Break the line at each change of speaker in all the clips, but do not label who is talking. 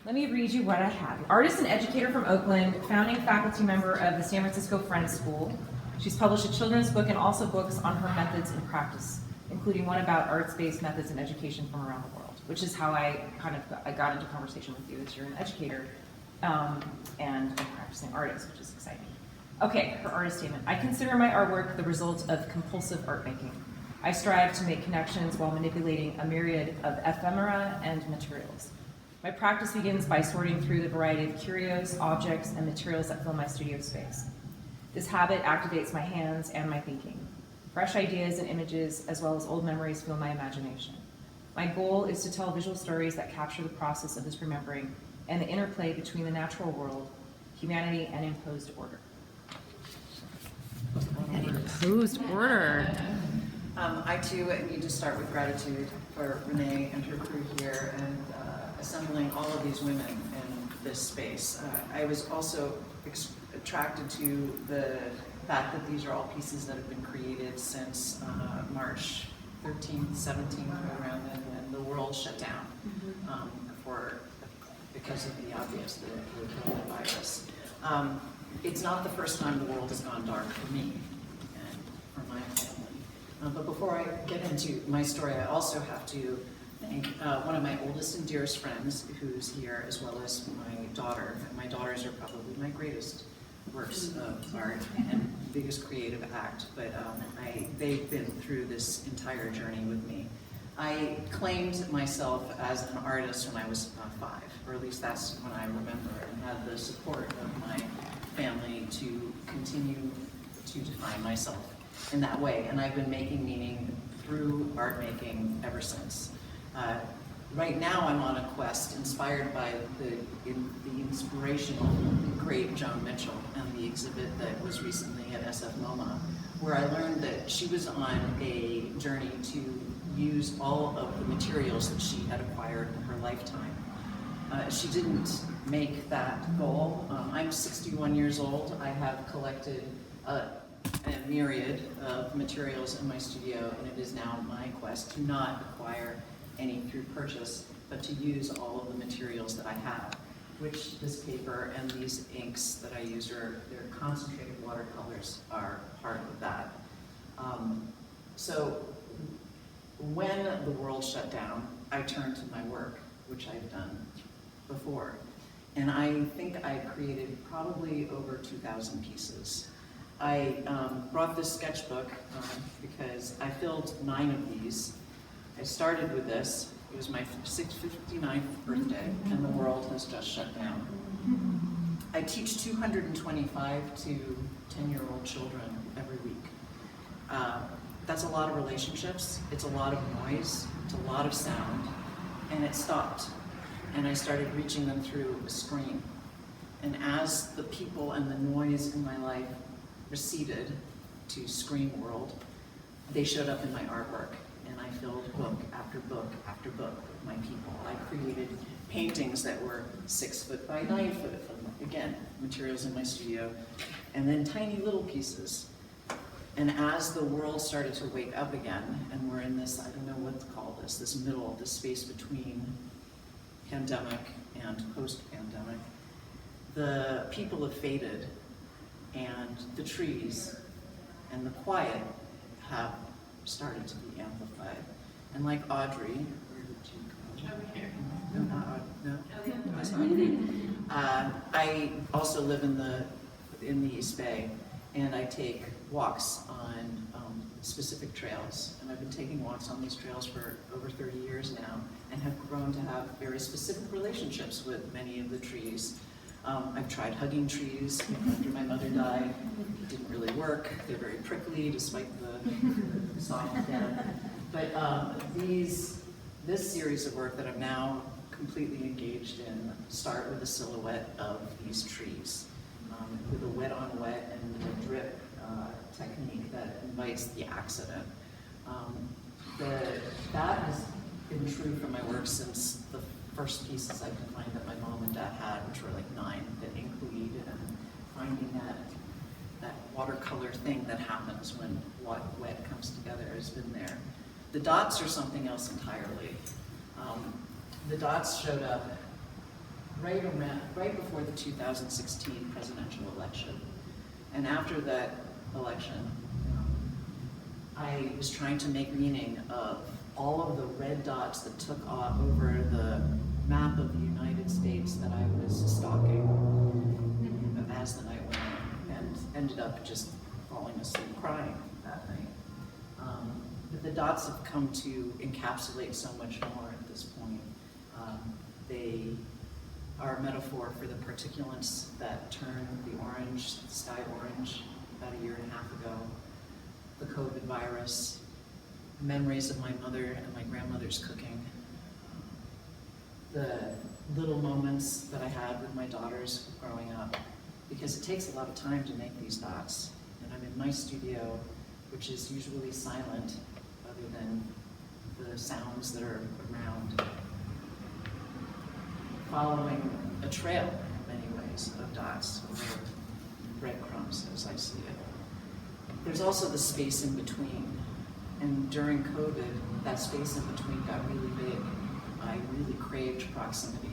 Let me read you what I have. Artist and educator from Oakland, founding faculty member of the San Francisco Friends School. She's published a children's book and also books on her methods and practice, including one about arts-based methods and education from around the world, which is how I got into conversation with you, as you're an educator and a practicing artist, which is exciting. Okay, her artist statement. I consider my artwork the result of compulsive art making. I strive to make connections while manipulating a myriad of ephemera and materials. My practice begins by sorting through the variety of curios, objects, and materials that fill my studio space. This habit activates my hands and my thinking. Fresh ideas and images, as well as old memories, fill my imagination. My goal is to tell visual stories that capture the process of this remembering and the interplay between the natural world, humanity, and imposed order.
An imposed order.
I too need to start with gratitude for Renee and her crew here and assembling all of these women in this space. I was also attracted to the fact that these are all pieces that have been created since March 13th, 17th, around then when the world shut down because of the obvious, the coronavirus. It's not the first time the world has gone dark for me and for my family. But before I get into my story, I also have to thank one of my oldest and dearest friends who's here, as well as my daughter. My daughters are probably my greatest works of art and biggest creative act, but they've been through this entire journey with me. I claimed myself as an artist when I was 5, or at least that's when I remember, and had the support of my family to continue to define myself in that way. And I've been making meaning through art making ever since. Right now I'm on a quest inspired by the inspirational great Joan Mitchell and the exhibit that was recently at SF MoMA, where I learned that she was on a journey to use all of the materials that she had acquired in her lifetime. She didn't make that goal. I'm 61 years old. I have collected a myriad of materials in my studio, and it is now my quest to not acquire any through purchase, but to use all of the materials that I have, which this paper and these inks that I use they're concentrated watercolors are part of that. So when the world shut down, I turned to my work, which I've done before. And I think I created probably over 2,000 pieces. I brought this sketchbook because I filled 9 of these. I started with this. It was my 59th birthday, and the world has just shut down. I teach 225 to 10-year-old children every week. That's a lot of relationships, it's a lot of noise, it's a lot of sound, and it stopped. And I started reaching them through a screen. And as the people and the noise in my life receded to screen world, they showed up in my artwork. And I filled book after book after book with my people. I created paintings that were 6 foot by 9 foot, again, materials in my studio, and then tiny little pieces. And as the world started to wake up again, and we're in this, I don't know what to call this middle, this space between pandemic and post-pandemic, the people have faded, and the trees and the quiet have started to be amplified. And like Audrey, where did you go? Over here. No, not Audrey, no? That's Audrey. I also live in the East Bay, and I take walks on specific trails. And I've been taking walks on these trails for over 30 years now, and have grown to have very specific relationships with many of the trees. I've tried hugging trees after my mother died. It didn't really work. They're very prickly, despite the soft death. But this series of work that I'm now completely engaged in start with a silhouette of these trees, with a wet on wet and a drip technique that invites the accident. That has been true for my work since the first pieces I could find that my mom and dad had, which were like 9, that ink bleed, and finding that watercolor thing that happens when wet comes together has been there. The dots are something else entirely. The dots showed up right before the 2016 presidential election. And after that election, I was trying to make meaning of all of the red dots that took off over the map of the United States that I was stalking as the night went on, and ended up just falling asleep crying that night. But the dots have come to encapsulate so much more at this point. They are a metaphor for the particulates that turned the orange, sky orange, about a year and a half ago, the COVID virus, memories of my mother and my grandmother's cooking, the little moments that I had with my daughters growing up, because it takes a lot of time to make these dots. And I'm in my studio, which is usually silent, other than the sounds that are around, following a trail, in many ways, of dots, or breadcrumbs, as I see it. There's also the space in between. And during COVID, that space in between got really big. I really craved proximity.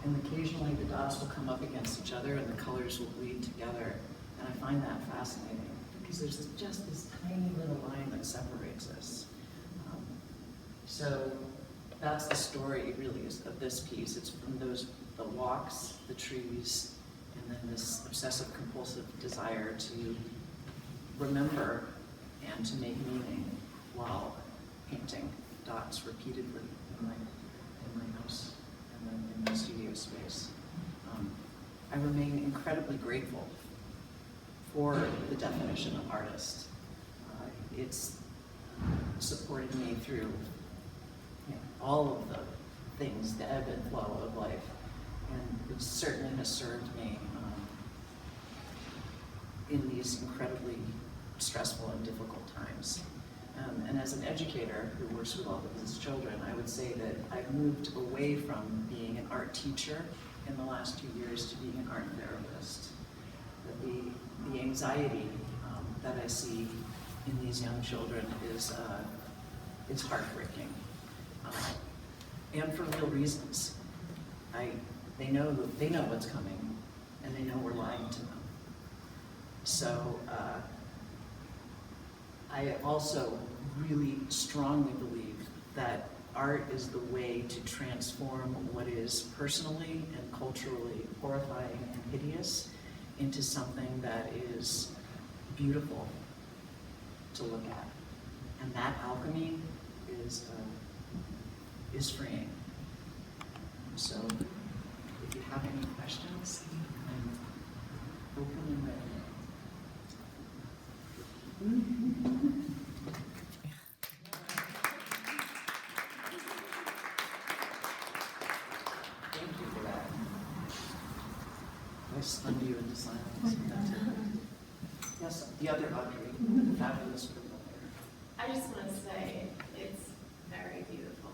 And occasionally the dots will come up against each other and the colors will bleed together. And I find that fascinating because there's just this tiny little line that separates us. So that's the story really of this piece. It's from the walks, the trees, and then this obsessive compulsive desire to remember and to make meaning while painting dots repeatedly in my house and then in my studio space. I remain incredibly grateful for the definition of artist. It's supported me through all of the things, the ebb and flow of life, and it certainly has served me in these incredibly stressful and difficult times. And as an educator who works with all of these children, I would say that I've moved away from being an art teacher in the last 2 years to being an art therapist. That the anxiety that I see in these young children is heartbreaking, and for real reasons. They know what's coming, and they know we're lying to them. So I also really strongly believe that art is the way to transform what is personally and culturally horrifying and hideous into something that is beautiful to look at. And that alchemy is freeing. So if you have any questions, I'm open and ready. Thank you for that. I stunned you into silence. That's it. Yes, the other Audrey, fabulous purple hair.
I just want to say it's very beautiful.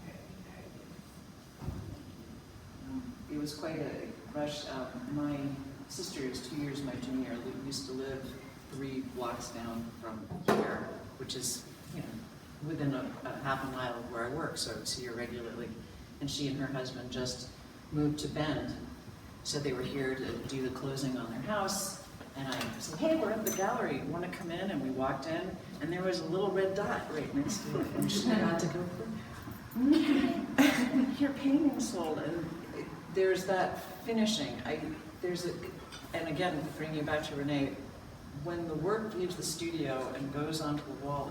Very, very beautiful.
It was quite a rush. My sister is 2 years my junior. We used to live 3 blocks down from here, which is, within a half a mile of where I work, so I would see her regularly. And she and her husband just moved to Bend, so they were here to do the closing on their house. And I said, hey, we're at the gallery, you want to come in? And we walked in, and there was a little red dot right next to it. And she got to go, your painting sold. And there's that finishing. And again, bringing it back to Renee, when the work leaves the studio and goes onto the wall,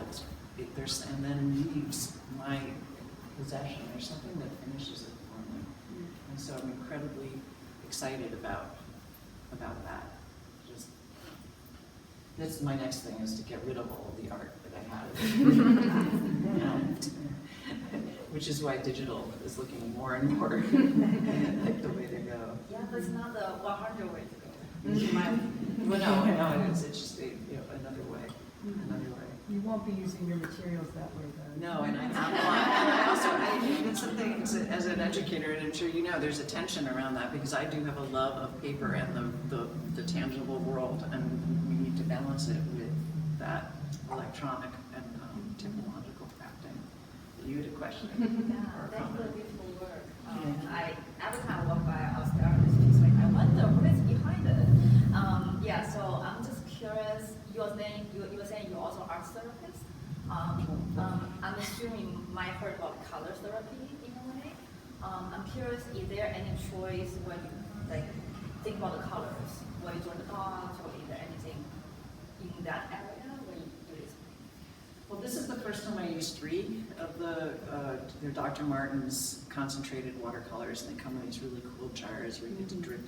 and then leaves my possession, there's something that finishes it for me. And so I'm incredibly excited about that. That's my next thing, is to get rid of all of the art that I have. Which is why digital is looking more and more like the way to go.
Yeah, that's not the 100 way to go.
Well, no, I know, it's just another way.
You won't be using your materials that way, though.
No, and I have a lot. And I also, it's something, as an educator, and I'm sure you know, there's a tension around that, because I do have a love of paper and the tangible world, and we need to balance it with that electronic and technological crafting. you had a question.
Yeah,
or a
that's the
comment.
beautiful work.
Yeah.
Every time I walk by, I'll stare at this piece, like, I wonder what is behind it. Yeah, so I'm just curious, you were saying you're also art therapist? I'm assuming you might have heard about color therapy in a way. I'm curious, is there any choice when you like think about the colors, when you draw the dots, or is there anything in that area where you do this?
Well, this is the first time I used 3 of they're Dr. Martin's concentrated watercolors, and they come in these really cool jars where you get to drip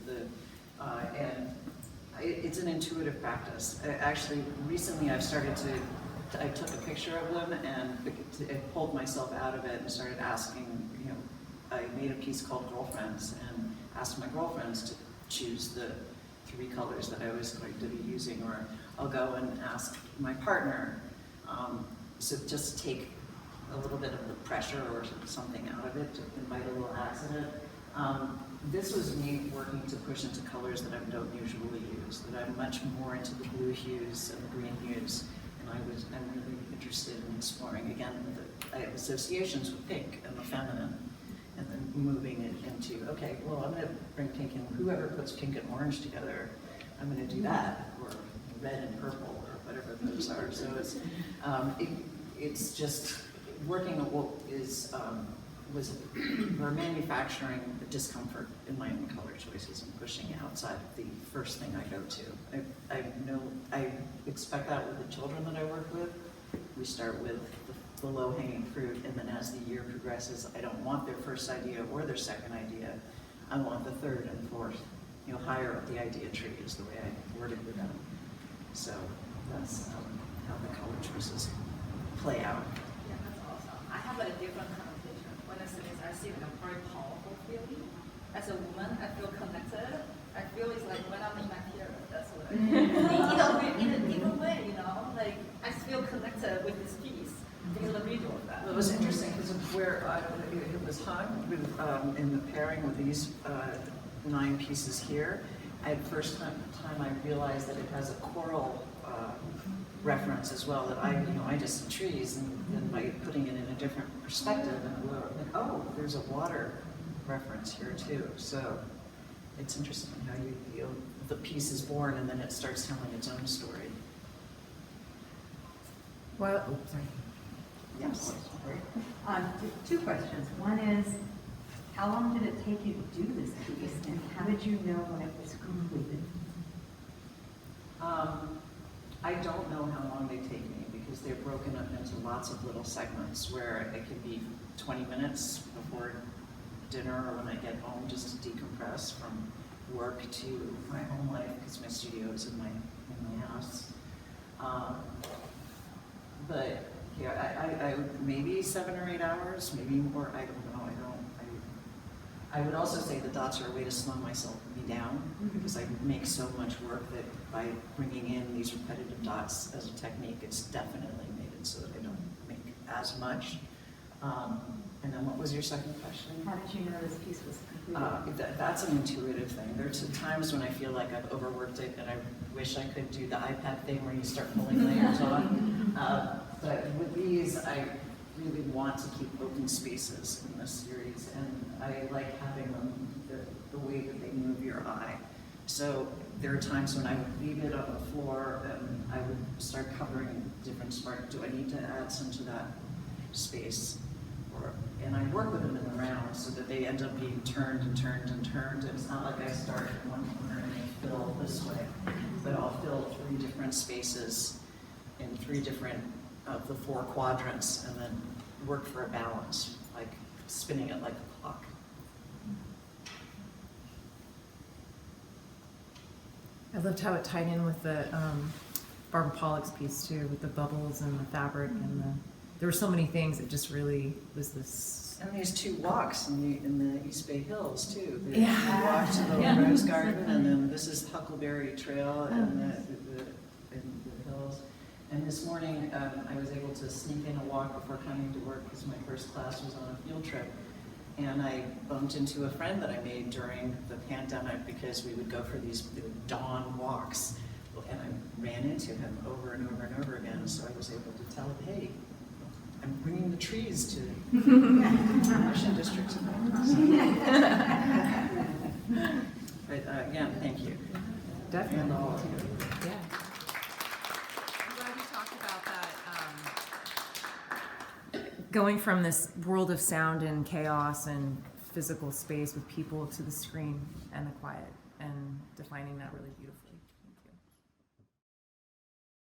it's an intuitive practice. Actually, recently I took a picture of them and I pulled myself out of it and started asking, I made a piece called Girlfriends and asked my girlfriends to choose the 3 colors that I was going to be using, or I'll go and ask my partner. So just take a little bit of the pressure or something out of it to invite a little accident. This was me working to push into colors that I don't usually use, that I'm much more into the blue hues and the green hues. And I'm really interested in exploring, again, I have associations with pink and the feminine, and then moving it into, okay, well, I'm gonna bring pink in, whoever puts pink and orange together, I'm gonna do that, or red and purple, or whatever those are. So it's just working at what we're manufacturing the discomfort in my own color choices and pushing outside of the first thing I go to. I expect that with the children that I work with. We start with the low-hanging fruit, and then as the year progresses, I don't want their first idea or their second idea. I want the third and fourth, higher up the idea tree is the way I word it with them. So that's how the color choices play out.
Yeah, that's awesome. I have like a different connotation. When I see this, I see like a very powerful feeling. As a woman, I feel connected. I feel it's like when I'm in my period, that's what I feel. In a different way, like I feel connected with this piece because of the visual of that.
Well, it was interesting because of where it was hung with, in the pairing with these 9 pieces here. First time I realized that it has a coral reference as well, that I just see trees, and by putting it in a different perspective, and oh, there's a water reference here too. So it's interesting how the piece is born and then it starts telling its own story.
Well, sorry.
Yes.
2 questions. One is, how long did it take you to do this piece, and how did you know when it was completed?
I don't know how long they take me because they're broken up into lots of little segments where it could be 20 minutes before dinner or when I get home just to decompress from work to my home life because my studio is in my house. But yeah, I maybe 7 or 8 hours, maybe more. I don't know. I would also say the dots are a way to slow me down because I make so much work that by bringing in these repetitive dots as a technique, it's definitely made it so that I don't make as much. And then what was your second question?
How did you know this piece was completed?
That's an intuitive thing. There's times when I feel like I've overworked it and I wish I could do the iPad thing where you start pulling layers on. But with these, I really want to keep open spaces in this series, and I like having them the way that they move your eye. So there are times when I would leave it on the floor and I would start covering different spots. Do I need to add some to that space? And I work with them in the round so that they end up being turned and turned and turned. And it's not like I start in one corner and I fill this way, but I'll fill 3 different spaces in 3 different of the 4 quadrants and then work for a balance, like spinning it like a clock.
I loved how it tied in with the Barbara Pollock's piece too, with the bubbles and the fabric and there were so many things. It just really was this.
And these 2 walks in the East Bay Hills too. The
Yeah.
walk to the Rose Garden, and then this is Huckleberry Trail in the hills. And this morning, I was able to sneak in a walk before coming to work because my first class was on a field trip. And I bumped into a friend that I made during the pandemic because we would go for these dawn walks. And I ran into him over and over and over again. So I was able to tell him, hey, I'm bringing the trees to motion districts. But again, thank you.
Definitely.
And all of you.
Yeah. I'm glad you talked about that. Going from this world of sound and chaos and physical space with people to the screen and the quiet, and defining that really beautifully.